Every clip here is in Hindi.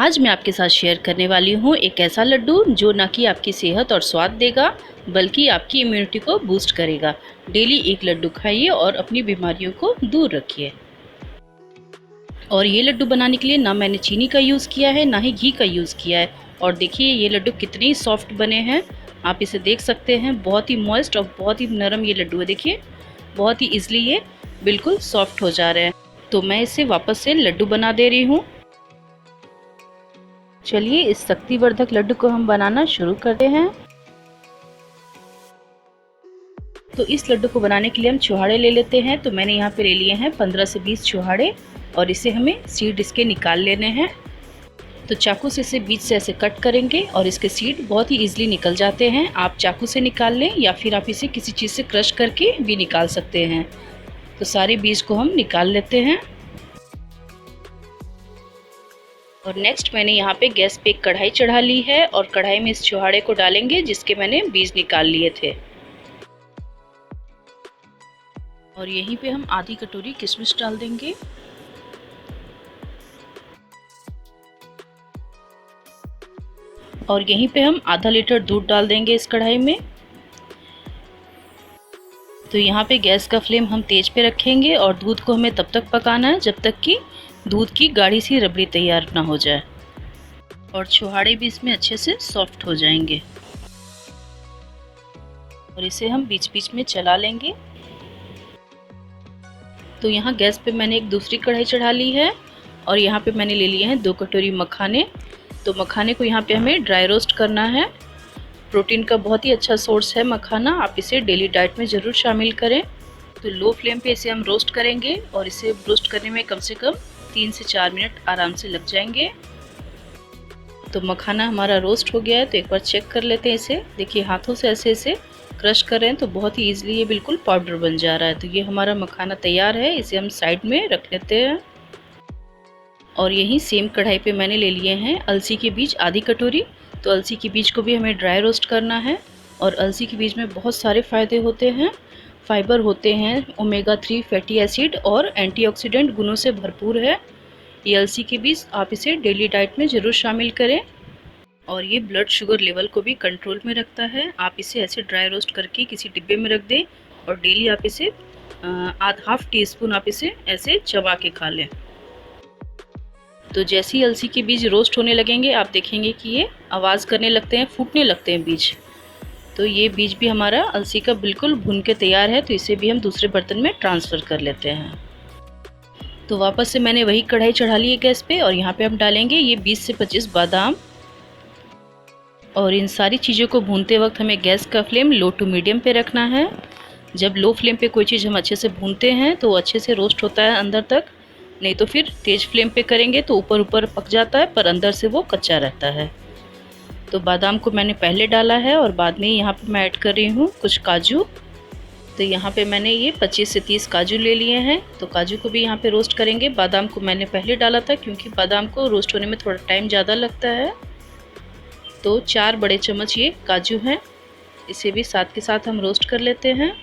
आज मैं आपके साथ शेयर करने वाली हूँ एक ऐसा लड्डू जो न कि आपकी सेहत और स्वाद देगा बल्कि आपकी इम्यूनिटी को बूस्ट करेगा। डेली एक लड्डू खाइए और अपनी बीमारियों को दूर रखिए। और ये लड्डू बनाने के लिए ना मैंने चीनी का यूज़ किया है ना ही घी का यूज़ किया है। और देखिए ये लड्डू कितने ही सॉफ्ट बने हैं, आप इसे देख सकते हैं। बहुत ही मॉइस्ट और बहुत ही नरम ये लड्डू है। देखिए बहुत ही ईजिली ये बिल्कुल सॉफ्ट हो जा रहे हैं। तो मैं इसे वापस से लड्डू बना दे रही हूँ। चलिए इस शक्तिवर्धक लड्डू को हम बनाना शुरू करते हैं। तो इस लड्डू को बनाने के लिए हम छुहाड़े ले लेते हैं। तो मैंने यहाँ पे ले लिए हैं 15 से 20 छुहाड़े और इसे हमें सीड इसके निकाल लेने हैं। तो चाकू से इसे बीच से ऐसे कट करेंगे और इसके सीड बहुत ही ईजिली निकल जाते हैं। आप चाकू से निकाल लें या फिर आप इसे किसी चीज़ से क्रश करके भी निकाल सकते हैं। तो सारे बीज को हम निकाल लेते हैं। और नेक्स्ट मैंने यहाँ पे गैस पे एक कढ़ाई चढ़ा ली है और कढ़ाई में इस छुहाड़े को डालेंगे जिसके मैंने बीज निकाल लिए थे। और यहीं पे हम आधी कटोरी किशमिश डाल देंगे। और यहीं पे हम आधा लीटर दूध डाल देंगे इस कढ़ाई में। तो यहाँ पे गैस का फ्लेम हम तेज पे रखेंगे और दूध को हमें तब तक पकाना है जब तक कि दूध की गाढ़ी सी रबड़ी तैयार ना हो जाए और छुहाड़े भी इसमें अच्छे से सॉफ्ट हो जाएंगे। और इसे हम बीच बीच में चला लेंगे। तो यहाँ गैस पे मैंने एक दूसरी कढ़ाई चढ़ा ली है और यहाँ पे मैंने ले लिए हैं 2 कटोरी मखाने। तो मखाने को यहाँ पे हमें ड्राई रोस्ट करना है। प्रोटीन का बहुत ही अच्छा सोर्स है मखाना, आप इसे डेली डाइट में ज़रूर शामिल करें। तो लो फ्लेम पे इसे हम रोस्ट करेंगे और इसे रोस्ट करने में कम से कम 3 से 4 मिनट आराम से लग जाएंगे। तो मखाना हमारा रोस्ट हो गया है। तो एक बार चेक कर लेते हैं इसे। देखिए हाथों से ऐसे इसे क्रश कर रहे हैं तो बहुत ही ईजिली ये बिल्कुल पाउडर बन जा रहा है। तो ये हमारा मखाना तैयार है, इसे हम साइड में रख लेते हैं। और यही सेम कढ़ाई पे मैंने ले लिए हैं अलसी के बीज आधी कटोरी। तो अलसी के बीज को भी हमें ड्राई रोस्ट करना है। और अलसी के बीज में बहुत सारे फ़ायदे होते हैं, फाइबर होते हैं, ओमेगा 3 फैटी एसिड और एंटीऑक्सीडेंट गुणों से भरपूर है ये अलसी के बीज। आप इसे डेली डाइट में ज़रूर शामिल करें। और ये ब्लड शुगर लेवल को भी कंट्रोल में रखता है। आप इसे ऐसे ड्राई रोस्ट करके किसी डिब्बे में रख दें और डेली आप इसे हाफ टी स्पून आप इसे ऐसे चबा के खा लें। तो जैसे ही अलसी के बीज रोस्ट होने लगेंगे आप देखेंगे कि ये आवाज़ करने लगते हैं, फूटने लगते हैं बीज। तो ये बीज भी हमारा अलसी का बिल्कुल भून के तैयार है। तो इसे भी हम दूसरे बर्तन में ट्रांसफ़र कर लेते हैं। तो वापस से मैंने वही कढ़ाई चढ़ा ली है गैस पे और यहाँ पे हम डालेंगे ये 20 से 25 बादाम। और इन सारी चीज़ों को भूनते वक्त हमें गैस का फ्लेम लो टू मीडियम पे रखना है। जब लो फ्लेम पे कोई चीज़ हम अच्छे से भूनते हैं तो अच्छे से रोस्ट होता है अंदर तक, नहीं तो फिर तेज़ फ्लेम पे करेंगे तो ऊपर ऊपर पक जाता है पर अंदर से वो कच्चा रहता है। तो बादाम को मैंने पहले डाला है और बाद में यहाँ पे मैं ऐड कर रही हूँ कुछ काजू। तो यहाँ पे मैंने ये 25 से 30 काजू ले लिए हैं। तो काजू को भी यहाँ पे रोस्ट करेंगे। बादाम को मैंने पहले डाला था क्योंकि बादाम को रोस्ट होने में थोड़ा टाइम ज़्यादा लगता है। तो 4 बड़े चम्मच ये काजू हैं, इसे भी साथ के साथ हम रोस्ट कर लेते हैं।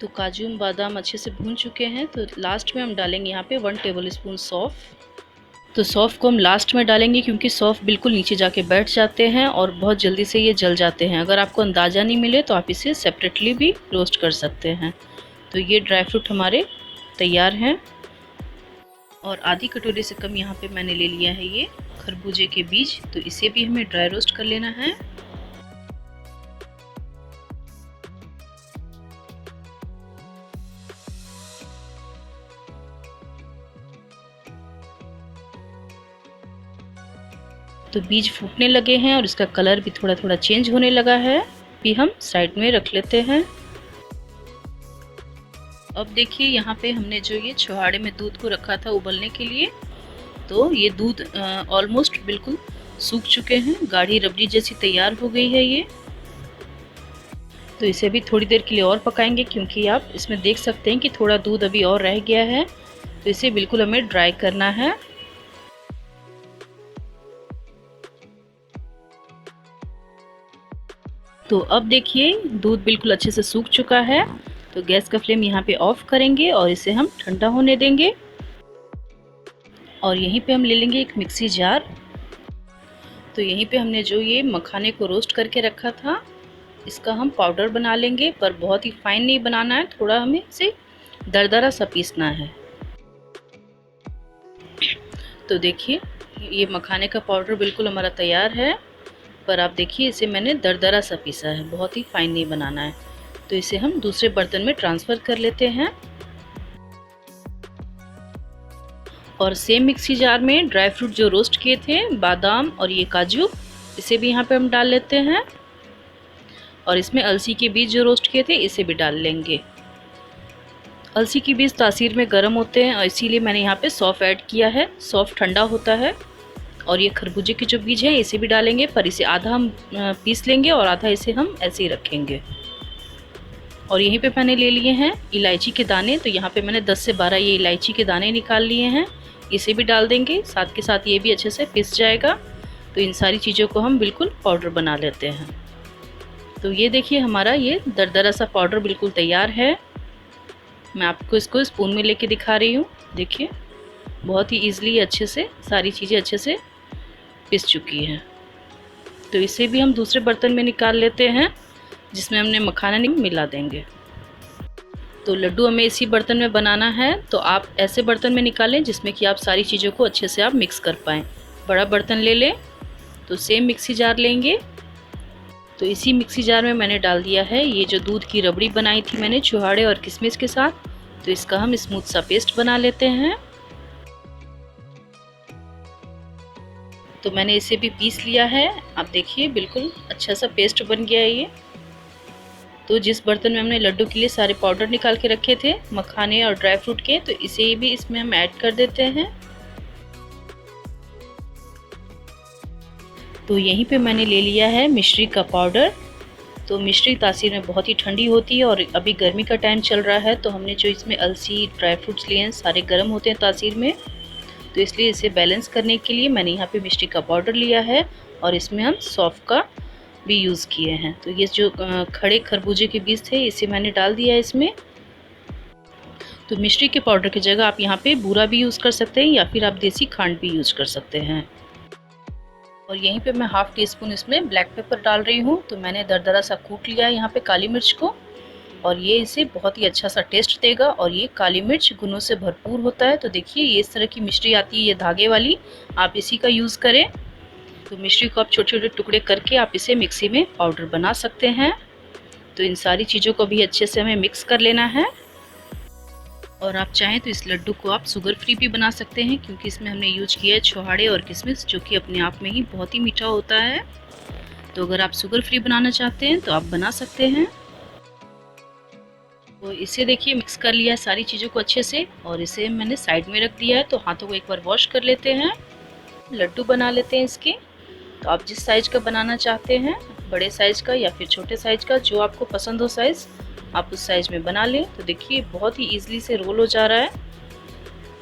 तो काजू बादाम अच्छे से भून चुके हैं। तो लास्ट में हम डालेंगे यहाँ पे 1 टेबल स्पून सौंफ। तो सौंफ को हम लास्ट में डालेंगे क्योंकि सौंफ बिल्कुल नीचे जाके बैठ जाते हैं और बहुत जल्दी से ये जल जाते हैं। अगर आपको अंदाज़ा नहीं मिले तो आप इसे सेपरेटली भी रोस्ट कर सकते हैं। तो ये ड्राई फ्रूट हमारे तैयार हैं। और आधी कटोरी से कम यहाँ पे मैंने ले लिया है ये खरबूजे के बीज। तो इसे भी हमें ड्राई रोस्ट कर लेना है। तो बीज फूटने लगे हैं और इसका कलर भी थोड़ा थोड़ा चेंज होने लगा है, भी हम साइड में रख लेते हैं। अब देखिए यहाँ पे हमने जो ये छुहाड़े में दूध को रखा था उबलने के लिए, तो ये दूध ऑलमोस्ट बिल्कुल सूख चुके हैं, गाढ़ी रबड़ी जैसी तैयार हो गई है ये। तो इसे भी थोड़ी देर के लिए और पकाएंगे क्योंकि आप इसमें देख सकते हैं कि थोड़ा दूध अभी और रह गया है। तो इसे बिल्कुल हमें ड्राई करना है। तो अब देखिए दूध बिल्कुल अच्छे से सूख चुका है। तो गैस का फ्लेम यहाँ पे ऑफ करेंगे और इसे हम ठंडा होने देंगे। और यहीं पे हम ले लेंगे एक मिक्सी जार तो यहीं पे हमने जो ये मखाने को रोस्ट करके रखा था, इसका हम पाउडर बना लेंगे, पर बहुत ही फाइन नहीं बनाना है, थोड़ा हमें इसे दरदरा सा पीसना है। तो देखिए ये मखाने का पाउडर बिल्कुल हमारा तैयार है, पर आप देखिए इसे मैंने दरदरा सा पीसा है, बहुत ही फाइन नहीं बनाना है। तो इसे हम दूसरे बर्तन में ट्रांसफ़र कर लेते हैं और सेम मिक्सी जार में ड्राई फ्रूट जो रोस्ट किए थे, बादाम और ये काजू, इसे भी यहाँ पे हम डाल लेते हैं और इसमें अलसी के बीज जो रोस्ट किए थे इसे भी डाल लेंगे। अलसी के बीज तासीर में गर्म होते हैं और इसीलिए मैंने यहाँ पे सौंफ ऐड किया है, सौंफ ठंडा होता है। और ये खरबूजे के जो बीज हैं इसे भी डालेंगे, पर इसे आधा हम पीस लेंगे और आधा इसे हम ऐसे ही रखेंगे। और यहीं पे मैंने ले लिए हैं इलायची के दाने, तो यहाँ पे मैंने 10 से 12 ये इलायची के दाने निकाल लिए हैं, इसे भी डाल देंगे, साथ के साथ ये भी अच्छे से पिस जाएगा। तो इन सारी चीज़ों को हम बिल्कुल पाउडर बना लेते हैं। तो ये देखिए हमारा ये दरदरा सा पाउडर बिल्कुल तैयार है। मैं आपको इसको स्पून में लेके दिखा रही हूँ, देखिए बहुत ही ईजिली अच्छे से सारी चीज़ें अच्छे से पिस चुकी हैं। तो इसे भी हम दूसरे बर्तन में निकाल लेते हैं जिसमें हमने मखाना मिला देंगे। तो लड्डू हमें इसी बर्तन में बनाना है, तो आप ऐसे बर्तन में निकालें जिसमें कि आप सारी चीज़ों को अच्छे से आप मिक्स कर पाएँ। बड़ा बर्तन ले लें, तो सेम मिक्सी जार लेंगे। तो इसी मिक्सी जार में मैंने डाल दिया है ये जो दूध की रबड़ी बनाई थी मैंने छुहाड़े और किशमिश के साथ, तो इसका हम स्मूथ सा पेस्ट बना लेते हैं। तो मैंने इसे भी पीस लिया है, आप देखिए बिल्कुल अच्छा सा पेस्ट बन गया है ये। तो जिस बर्तन में हमने लड्डू के लिए सारे पाउडर निकाल के रखे थे मखाने और ड्राई फ्रूट के, तो इसे भी इसमें हम ऐड कर देते हैं। तो यहीं पे मैंने ले लिया है मिश्री का पाउडर। तो मिश्री तासीर में बहुत ही ठंडी होती है और अभी गर्मी का टाइम चल रहा है, तो हमने जो इसमें अलसी ड्राई फ्रूट्स लिए हैं सारे गर्म होते हैं तासीर में, तो इसलिए इसे बैलेंस करने के लिए मैंने यहाँ पे मिश्री का पाउडर लिया है और इसमें हम सौंफ का भी यूज़ किए हैं। तो ये जो खड़े खरबूजे के बीज थे इसे मैंने डाल दिया है इसमें। तो मिश्री के पाउडर की जगह आप यहाँ पे बूरा भी यूज़ कर सकते हैं या फिर आप देसी खांड भी यूज़ कर सकते हैं। और यहीं पे मैं हाफ़ टी स्पून इसमें ब्लैक पेपर डाल रही हूँ। तो मैंने दरदरा सा कूट लिया है यहाँ पे काली मिर्च को, और ये इसे बहुत ही अच्छा सा टेस्ट देगा और ये काली मिर्च गुणों से भरपूर होता है। तो देखिए ये इस तरह की मिश्री आती है, ये धागे वाली, आप इसी का यूज़ करें। तो मिश्री को आप छोटे छोटे टुकड़े करके आप इसे मिक्सी में पाउडर बना सकते हैं। तो इन सारी चीज़ों को भी अच्छे से हमें मिक्स कर लेना है। और आप चाहें तो इस लड्डू को आप शुगर फ्री भी बना सकते हैं, क्योंकि इसमें हमने यूज किया है छुहाड़े और किशमिश, जो कि अपने आप में ही बहुत ही मीठा होता है। तो अगर आप शुगर फ्री बनाना चाहते हैं तो आप बना सकते हैं। तो इसे देखिए मिक्स कर लिया है सारी चीज़ों को अच्छे से, और इसे मैंने साइड में रख दिया है। तो हाथों को एक बार वॉश कर लेते हैं, लड्डू बना लेते हैं इसके। तो आप जिस साइज़ का बनाना चाहते हैं, बड़े साइज़ का या फिर छोटे साइज़ का, जो आपको पसंद हो साइज़, आप उस साइज़ में बना लें। तो देखिए बहुत ही ईजिली से रोल हो जा रहा है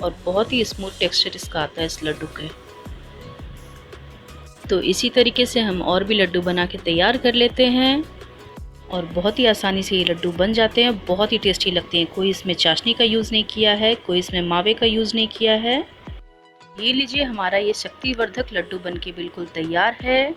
और बहुत ही स्मूथ टेक्सचर इसका आता है इस लड्डू के। तो इसी तरीके से हम और भी लड्डू बना के तैयार कर लेते हैं और बहुत ही आसानी से ये लड्डू बन जाते हैं, बहुत ही टेस्टी लगते हैं। कोई इसमें चाशनी का यूज़ नहीं किया है, कोई इसमें मावे का यूज़ नहीं किया है। ये लीजिए हमारा ये शक्तिवर्धक लड्डू बनके बिल्कुल तैयार है।